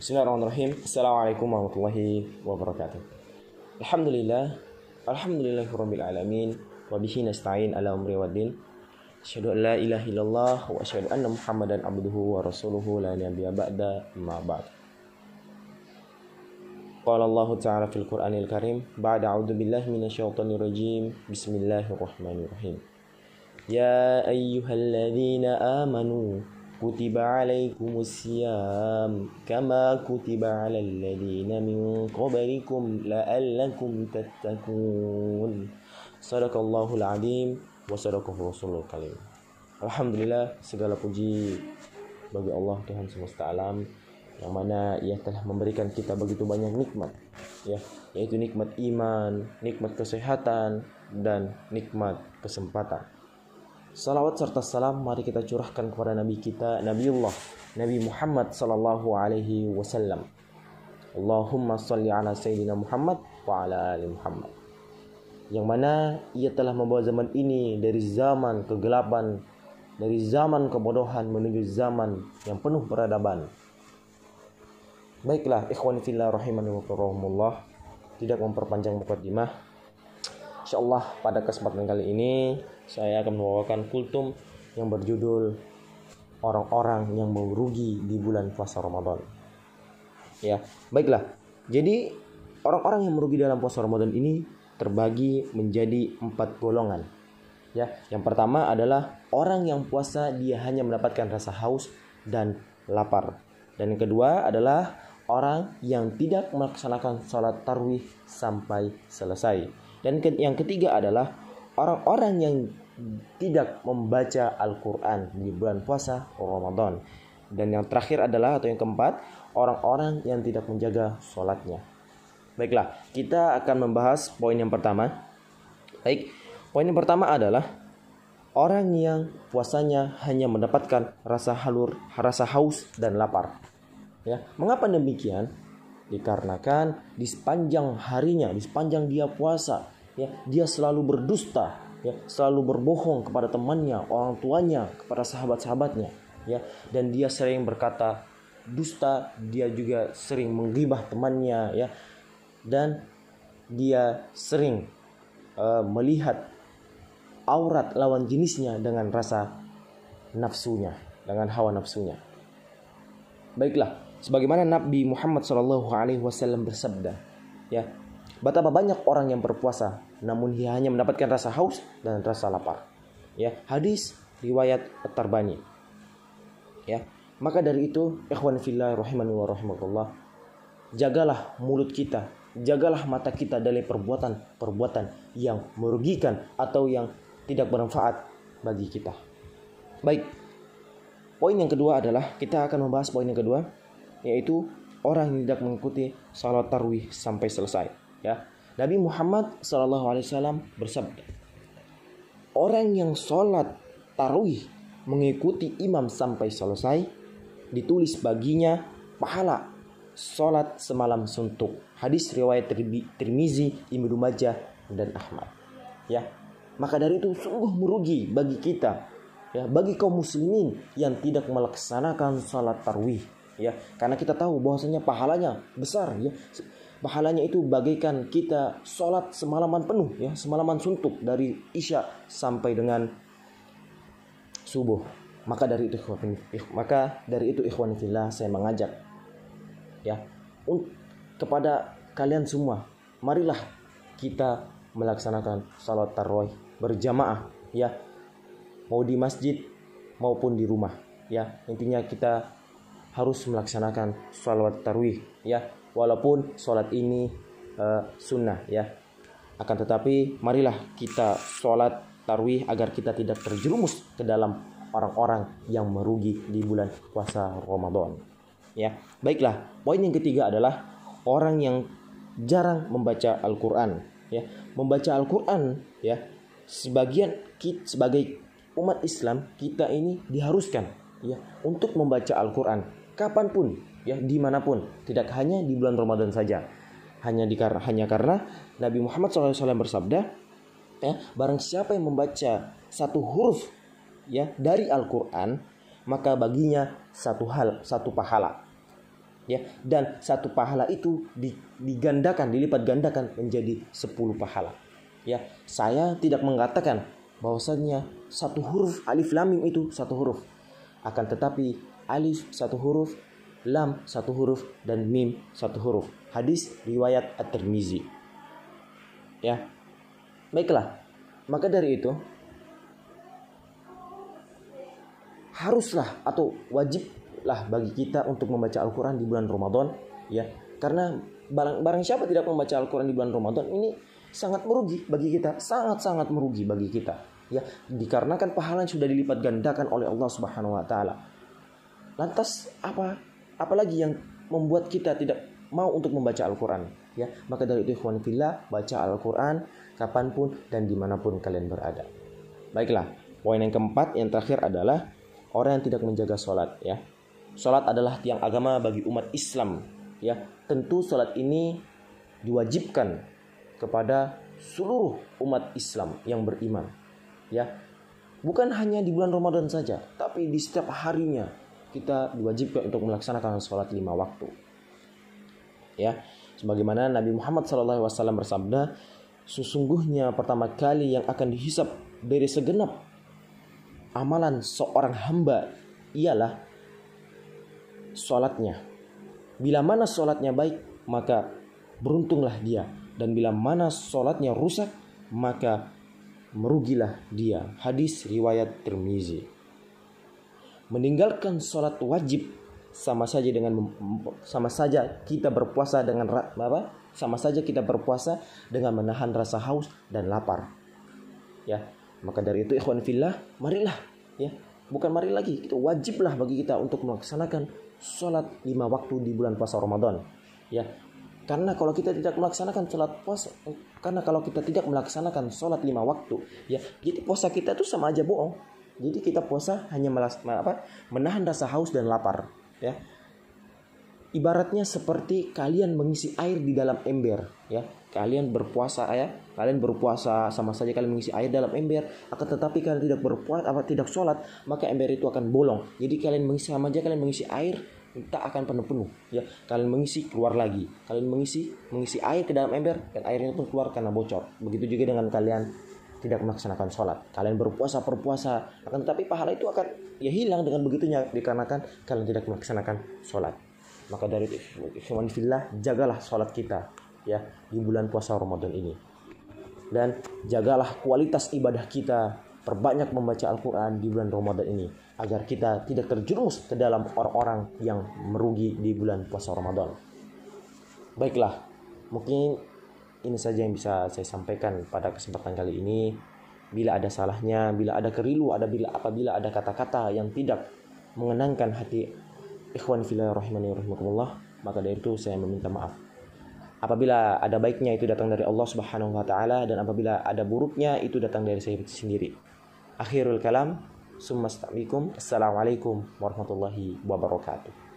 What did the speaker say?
Bismillahirrahmanirrahim. Assalamualaikum warahmatullahi wabarakatuh. Alhamdulillahirabbil alamin wa bihi nasta'in ala umri waddin. Asyhadu an la ilaha illallah wa asyhadu anna Muhammadan abduhu wa rasuluhu la nabiyya ba'da amma ba'd. Qala Allah ta'ala fil Qur'anil Karim ba'da a'udzu billahi minasyaitonir rajim. Bismillahirrahmanirrahim. Ya ayyuhalladzina amanu kutiba alaikumusiyam kama kutiba alal ladzina min qablikum la'allakum tattaqun. Shadaqallahul azim wa sadaqahu rasulul karim. Alhamdulillah, segala puji bagi Allah Tuhan semesta alam yang mana Ia telah memberikan kita begitu banyak nikmat, ya, yaitu nikmat iman, nikmat kesehatan, dan nikmat kesempatan. Salawat serta salam mari kita curahkan kepada Nabi kita, Nabi Muhammad sallallahu alaihi wasallam. Allahumma shalli ala sayyidina Muhammad wa ala ali Muhammad. Yang mana ia telah membawa zaman ini dari zaman kegelapan, dari zaman kebodohan menuju zaman yang penuh peradaban. Baiklah, ikhwan fillah rahimani wa rahimahullah, tidak memperpanjang mukadimah. Insyaallah pada kesempatan kali ini saya akan membawakan kultum yang berjudul orang-orang yang merugi di bulan puasa Ramadan. Ya, baiklah. Jadi orang-orang yang merugi dalam puasa Ramadan ini terbagi menjadi 4 golongan. Ya, yang pertama adalah orang yang puasa dia hanya mendapatkan rasa haus dan lapar. Dan yang kedua adalah orang yang tidak melaksanakan salat tarawih sampai selesai. Dan yang ketiga adalah orang-orang yang tidak membaca Al-Quran di bulan puasa Ramadan. Dan yang terakhir adalah, atau yang keempat, orang-orang yang tidak menjaga sholatnya. Baiklah, kita akan membahas poin yang pertama. Baik, poin yang pertama adalah orang yang puasanya hanya mendapatkan rasa haus dan lapar. Ya, mengapa demikian? Dikarenakan di sepanjang harinya, di sepanjang dia puasa, ya, dia selalu berdusta, ya, selalu berbohong kepada temannya, orang tuanya, kepada sahabat-sahabatnya, ya, dan dia sering berkata dusta, dia juga sering menggibah temannya, ya, dan dia sering melihat aurat lawan jenisnya dengan rasa nafsunya, dengan hawa nafsunya. Baiklah, sebagaimana Nabi Muhammad SAW bersabda, ya, betapa banyak orang yang berpuasa namun ia hanya mendapatkan rasa haus dan rasa lapar. Ya, hadis riwayat At-Tabari. Ya, maka dari itu, ikhwan fillah rahimani wa rahimakumullah, jagalah mulut kita, jagalah mata kita dari perbuatan yang merugikan atau yang tidak bermanfaat bagi kita. Baik. Poin yang kedua adalah kita akan membahas poin yang kedua, yaitu orang yang tidak mengikuti salat tarawih sampai selesai. Ya, Nabi Muhammad SAW bersabda, orang yang salat tarawih mengikuti imam sampai selesai, ditulis baginya pahala salat semalam suntuk. Hadis riwayat Tirmizi, Ibnu Majah, dan Ahmad. Ya, maka dari itu sungguh merugi bagi kita, ya, bagi kaum muslimin yang tidak melaksanakan salat tarawih. Ya, karena kita tahu bahwasanya pahalanya besar, ya. Pahalanya itu bagaikan kita sholat semalaman penuh, ya, semalaman suntuk dari isya sampai dengan subuh. Maka dari itu ikhwan fillah, saya mengajak, ya, kepada kalian semua, marilah kita melaksanakan salat tarawih berjamaah, ya, mau di masjid maupun di rumah, ya. Intinya kita harus melaksanakan salat tarawih, ya, walaupun salat ini sunnah, ya. Akan tetapi marilah kita salat tarawih agar kita tidak terjerumus ke dalam orang-orang yang merugi di bulan puasa Ramadan. Ya, baiklah. Poin yang ketiga adalah orang yang jarang membaca Al-Quran. Ya, membaca Al-Quran, ya, sebagai umat Islam kita ini diharuskan, ya, untuk membaca Al-Quran kapanpun, ya, dimanapun, tidak hanya di bulan Ramadan saja. Hanya karena Nabi Muhammad SAW bersabda, ya, barang siapa yang membaca satu huruf, ya, dari Al-Quran, maka baginya satu pahala. Ya, dan satu pahala itu digandakan, dilipat gandakan menjadi 10 pahala. Ya, saya tidak mengatakan bahwasanya satu huruf alif lam mim itu satu huruf. Akan tetapi alif satu huruf, lam satu huruf, dan mim satu huruf. Hadis riwayat At-Tirmizi. Ya. Baiklah. Maka dari itu haruslah atau wajiblah bagi kita untuk membaca Al-Quran di bulan Ramadan, ya. Karena barang siapa tidak membaca Al-Quran di bulan Ramadan ini sangat merugi bagi kita, sangat merugi bagi kita, ya. Dikarenakan pahala yang sudah dilipat gandakan oleh Allah Subhanahu wa taala. Lantas apalagi yang membuat kita tidak mau untuk membaca Al-Quran, ya. Maka dari itu ikhwan fillah, baca Al-Quran kapanpun dan dimanapun kalian berada. Baiklah, poin yang keempat, yang terakhir adalah orang yang tidak menjaga sholat, ya. Sholat adalah tiang agama bagi umat Islam, ya. Tentu sholat ini diwajibkan kepada seluruh umat Islam yang beriman, ya. Bukan hanya di bulan Ramadan saja, tapi di setiap harinya kita diwajibkan untuk melaksanakan sholat 5 waktu, ya. Sebagaimana Nabi Muhammad SAW bersabda, sesungguhnya pertama kali yang akan dihisab dari segenap amalan seorang hamba ialah sholatnya. Bila mana sholatnya baik, maka beruntunglah dia. Dan bila mana sholatnya rusak, maka merugilah dia. Hadis riwayat Tirmizi. Meninggalkan sholat wajib sama saja kita berpuasa dengan sama saja kita berpuasa dengan menahan rasa haus dan lapar, ya. Maka dari itu ikhwan fillah, marilah, ya, bukan mari lagi, itu wajiblah bagi kita untuk melaksanakan sholat 5 waktu di bulan puasa Ramadan, ya. Karena kalau kita tidak melaksanakan sholat 5 waktu, ya, jadi puasa kita itu sama aja bohong. Jadi kita puasa hanya menahan rasa haus dan lapar, ya. Ibaratnya seperti kalian mengisi air di dalam ember, ya. Kalian berpuasa sama saja kalian mengisi air dalam ember. Akan tetapi kalian tidak sholat, maka ember itu akan bolong. Jadi kalian mengisi air tak akan penuh, ya. Kalian mengisi, keluar lagi. Kalian mengisi air ke dalam ember dan airnya pun keluar karena bocor. Begitu juga dengan kalian tidak melaksanakan sholat. Kalian berpuasa, akan tetapi pahala itu akan hilang dengan begitunya, dikarenakan kalian tidak melaksanakan sholat. Maka dari itu ikhwan fillah, jagalah sholat kita, ya, di bulan puasa Ramadan ini. Dan jagalah kualitas ibadah kita, perbanyak membaca Al-Quran di bulan Ramadan ini, agar kita tidak terjerumus ke dalam orang-orang yang merugi di bulan puasa Ramadan. Baiklah, mungkin ini saja yang bisa saya sampaikan pada kesempatan kali ini. Bila ada salahnya, bila ada keliru, apabila ada kata-kata yang tidak mengenangkan hati ikhwan fillah rahimani wa rahimakumullah, maka dari itu saya meminta maaf. Apabila ada baiknya itu datang dari Allah Subhanahu wa taala, dan apabila ada buruknya itu datang dari saya sendiri. Akhirul kalam, summa astagfirukum. Assalamualaikum warahmatullahi wabarakatuh.